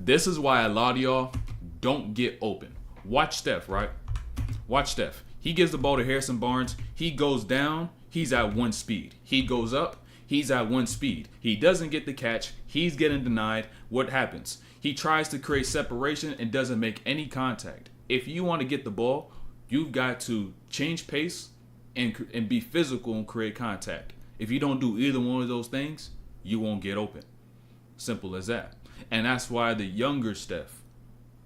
This is why a lot of y'all don't get open. Watch Steph, right? Watch Steph. He gives the ball to Harrison Barnes. He goes down. He's at one speed. He goes up. He's at one speed. He doesn't get the catch. He's getting denied. What happens? He tries to create separation and doesn't make any contact. If you want to get the ball, you've got to change pace and be physical and create contact. If you don't do either one of those things, you won't get open. Simple as that. And that's why the younger Steph,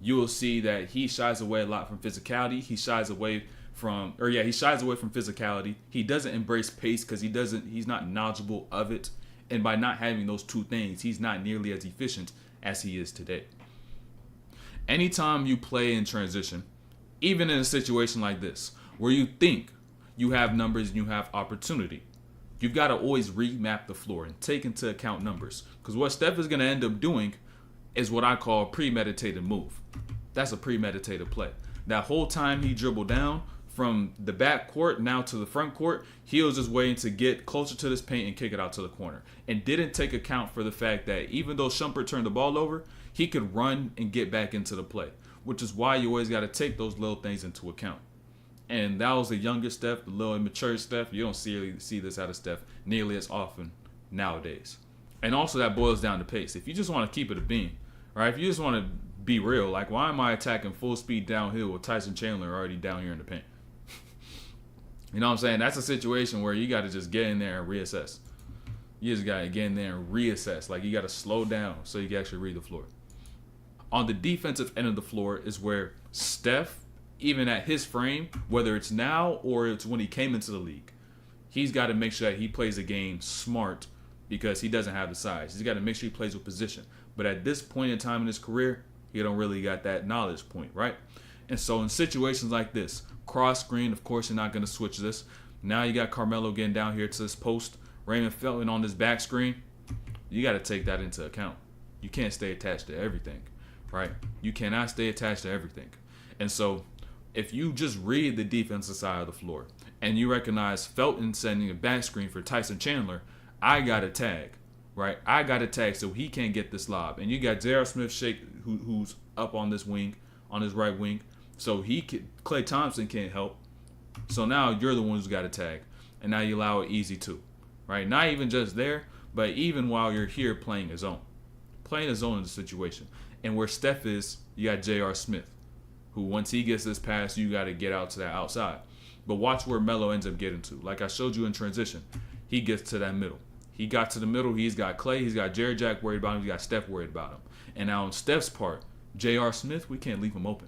you will see that he shies away a lot from physicality. He shies away from physicality. He doesn't embrace pace because he's not knowledgeable of it. And by not having those two things, he's not nearly as efficient as he is today. Anytime you play in transition, even in a situation like this, where you think you have numbers and you have opportunity, you've got to always remap the floor and take into account numbers. Because what Steph is going to end up doing is what I call a premeditated move. That's a premeditated play. That whole time he dribbled down from the back court now to the front court, he was just waiting to get closer to this paint and kick it out to the corner. And didn't take account for the fact that even though Shumpert turned the ball over, he could run and get back into the play. Which is why you always got to take those little things into account. And that was the younger Steph, the little immature Steph. You don't see this out of Steph nearly as often nowadays. And also that boils down to pace. If you just want to keep it a beam, right? If you just want to be real, like why am I attacking full speed downhill with Tyson Chandler already down here in the paint? You know what I'm saying? That's a situation where you got to just get in there and reassess. You just got to get in there and reassess. Like you got to slow down so you can actually read the floor. On the defensive end of the floor is where Steph, even at his frame, whether it's now or it's when he came into the league, he's got to make sure that he plays the game smart because he doesn't have the size. He's got to make sure he plays with position. But at this point in time in his career, he don't really got that knowledge point, right? And so in situations like this, cross screen, of course, you're not going to switch this. Now you got Carmelo getting down here to this post, Raymond Felton on this back screen. You got to take that into account. You can't stay attached to everything, right? You cannot stay attached to everything. And so if you just read the defensive side of the floor and you recognize Felton sending a back screen for Tyson Chandler, I got to tag, right? I got to tag so he can't get this lob. And you got J.R. Smith who's up on this wing, on his right wing. So Klay Thompson can't help. So now you're the one who's got to tag. And now you allow it easy too, right? Not even just there, but even while you're here playing a zone. Playing a zone in the situation. And where Steph is, you got J.R. Smith, who once he gets this pass, you got to get out to that outside. But watch where Melo ends up getting to. Like I showed you in transition, he gets to that middle. He got to the middle. He's got Klay. He's got Jared Jack worried about him. He's got Steph worried about him. And now on Steph's part, J.R. Smith, we can't leave him open.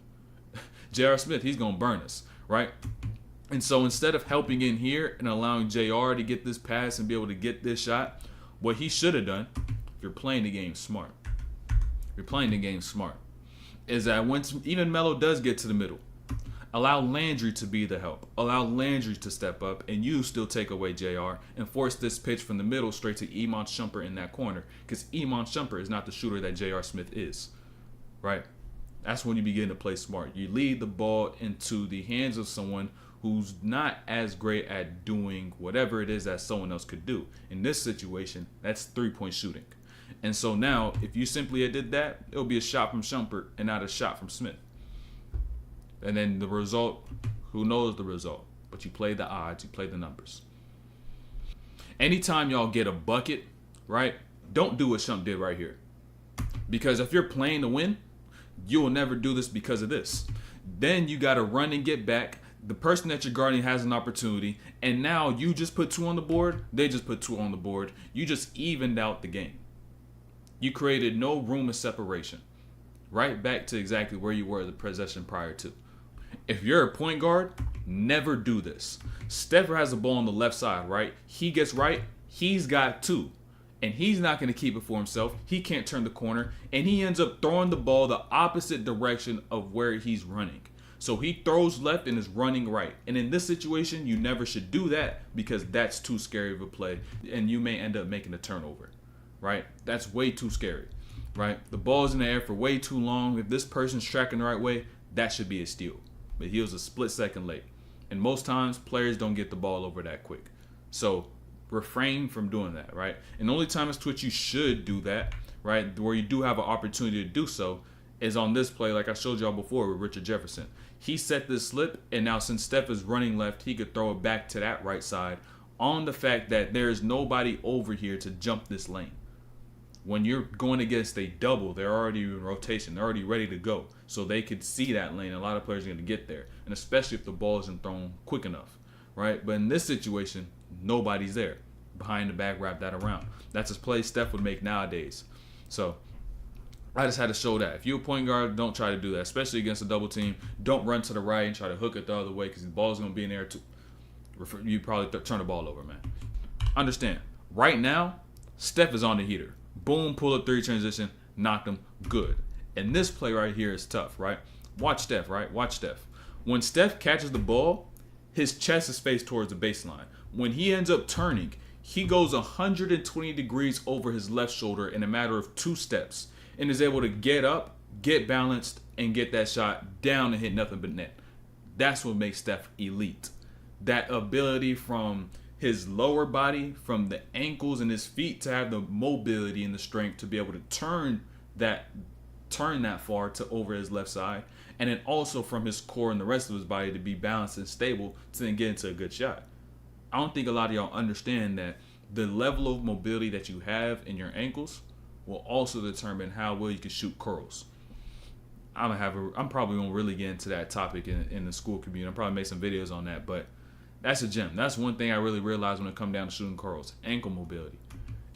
J.R. Smith, he's going to burn us, right? And so instead of helping in here and allowing J.R. to get this pass and be able to get this shot, what he should have done, if you're playing the game smart, is that once even Melo does get to the middle, allow Landry to be the help. Allow Landry to step up, and you still take away JR and force this pitch from the middle straight to Iman Shumpert in that corner, because Iman Shumpert is not the shooter that J.R. Smith is, right? That's when you begin to play smart. You lead the ball into the hands of someone who's not as great at doing whatever it is that someone else could do. In this situation, that's three-point shooting. And so now, if you simply did that, it'll be a shot from Shumpert and not a shot from Smith. And then the result, who knows the result? But you play the odds, you play the numbers. Anytime y'all get a bucket, right, don't do what Shump did right here. Because if you're playing to win, you will never do this because of this. Then you got to run and get back. The person that you're guarding has an opportunity, and now you just put 2 on the board, they just put 2 on the board. You just evened out the game. You created no room of separation. Right back to exactly where you were the possession prior to. If you're a point guard, never do this. Steph has the ball on the left side, right? He gets right, he's got 2. And he's not going to keep it for himself. He can't turn the corner. And he ends up throwing the ball the opposite direction of where he's running. So he throws left and is running right. And in this situation, you never should do that because that's too scary of a play. And you may end up making a turnover, right? That's way too scary, right? The ball's in the air for way too long. If this person's tracking the right way, that should be a steal. But he was a split second late. And most times, players don't get the ball over that quick. So refrain from doing that, right? And the only time it's to which you should do that right, where you do have an opportunity to do so, is on this play, like I showed y'all before with Richard Jefferson. He set this slip, and now since Steph is running left, he could throw it back to that right side on the fact that there is nobody over here to jump this lane. When you're going against a double, they're already in rotation. They're already ready to go. So they could see that lane. A lot of players are going to get there. And especially if the ball isn't thrown quick enough, right? But in this situation, nobody's there. Behind the back, wrap that around. That's a play Steph would make nowadays. So I just had to show that. If you're a point guard, don't try to do that, especially against a double team. Don't run to the right and try to hook it the other way because the ball's going to be in there too. You probably turn the ball over, man. Understand, right now, Steph is on the heater. Boom, pull up 3 transition, knocked him, good. And this play right here is tough, right? Watch Steph, right? Watch Steph. When Steph catches the ball, his chest is faced towards the baseline. When he ends up turning, he goes 120 degrees over his left shoulder in a matter of 2 steps and is able to get up, get balanced, and get that shot down and hit nothing but net. That's what makes Steph elite. That ability from his lower body, from the ankles and his feet, to have the mobility and the strength to be able to turn that far to over his left side, and then also from his core and the rest of his body to be balanced and stable to then get into a good shot. I don't think a lot of y'all understand that the level of mobility that you have in your ankles will also determine how well you can shoot curls. I'm probably gonna really get into that topic in the school community. I'll probably make some videos on that, but that's a gem. That's one thing I really realized when it come down to shooting curls. Ankle mobility.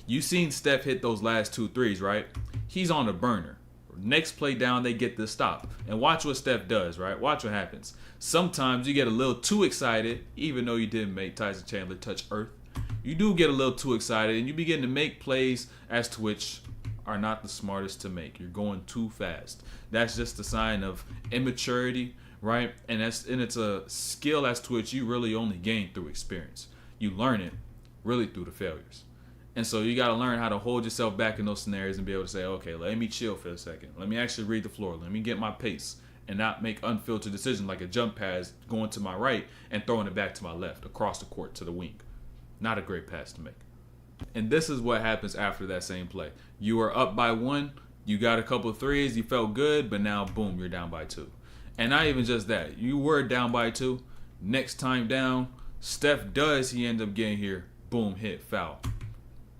You seen Steph hit those last 2 threes, right? He's on the burner. Next play down, they get the stop. And watch what Steph does, right? Watch what happens. Sometimes you get a little too excited, even though you didn't make Tyson Chandler touch earth. You do get a little too excited, and you begin to make plays as to which are not the smartest to make. You're going too fast. That's just a sign of immaturity, right? And it's a skill as to which you really only gain through experience. You learn it really through the failures. And so you got to learn how to hold yourself back in those scenarios and be able to say, okay, let me chill for a second. Let me actually read the floor. Let me get my pace and not make unfiltered decisions like a jump pass going to my right and throwing it back to my left across the court to the wing. Not a great pass to make. And this is what happens after that same play. You are up by 1. You got a couple of threes. You felt good, but now, boom, you're down by 2. And not even just that. You were down by 2. Next time down, Steph he end up getting here. Boom, hit, foul.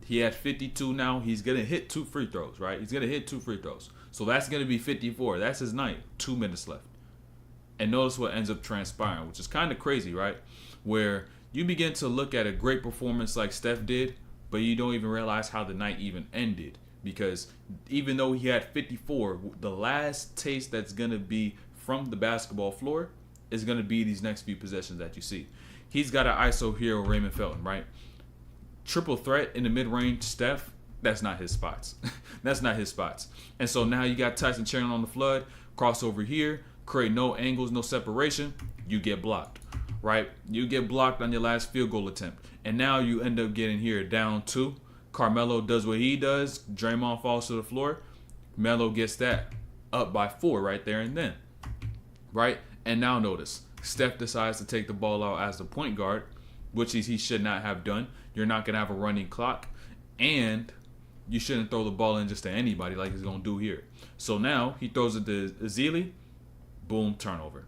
He had 52 now. He's going to hit 2 free throws, right? He's going to hit 2 free throws. So that's going to be 54. That's his night. 2 minutes left. And notice what ends up transpiring, which is kind of crazy, right? Where you begin to look at a great performance like Steph did, but you don't even realize how the night even ended. Because even though he had 54, the last taste that's going to be from the basketball floor is going to be these next few possessions that you see. He's got an ISO hero, Raymond Felton, right? Triple threat in the mid-range, Steph, that's not his spots. That's not his spots. And so now you got Tyson Chandler on the flood, crossover here, create no angles, no separation, you get blocked, right? You get blocked on your last field goal attempt. And now you end up getting here down 2. Carmelo does what he does. Draymond falls to the floor. Melo gets that up by 4 right there and then, right? And now notice, Steph decides to take the ball out as the point guard, which he should not have done. You're not going to have a running clock, and you shouldn't throw the ball in just to anybody like he's going to do here. So now he throws it to Ezeli, boom, turnover.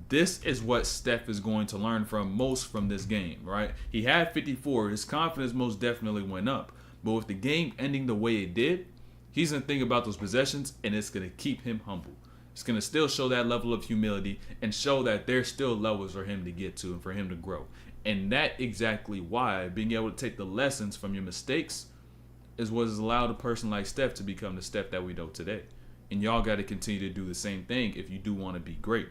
This is what Steph is going to learn most from this game, right? He had 54. His confidence most definitely went up. But with the game ending the way it did, he's going to think about those possessions, and it's going to keep him humble. It's going to still show that level of humility and show that there's still levels for him to get to and for him to grow. And that exactly why being able to take the lessons from your mistakes is what has allowed a person like Steph to become the Steph that we know today. And y'all got to continue to do the same thing if you do want to be great.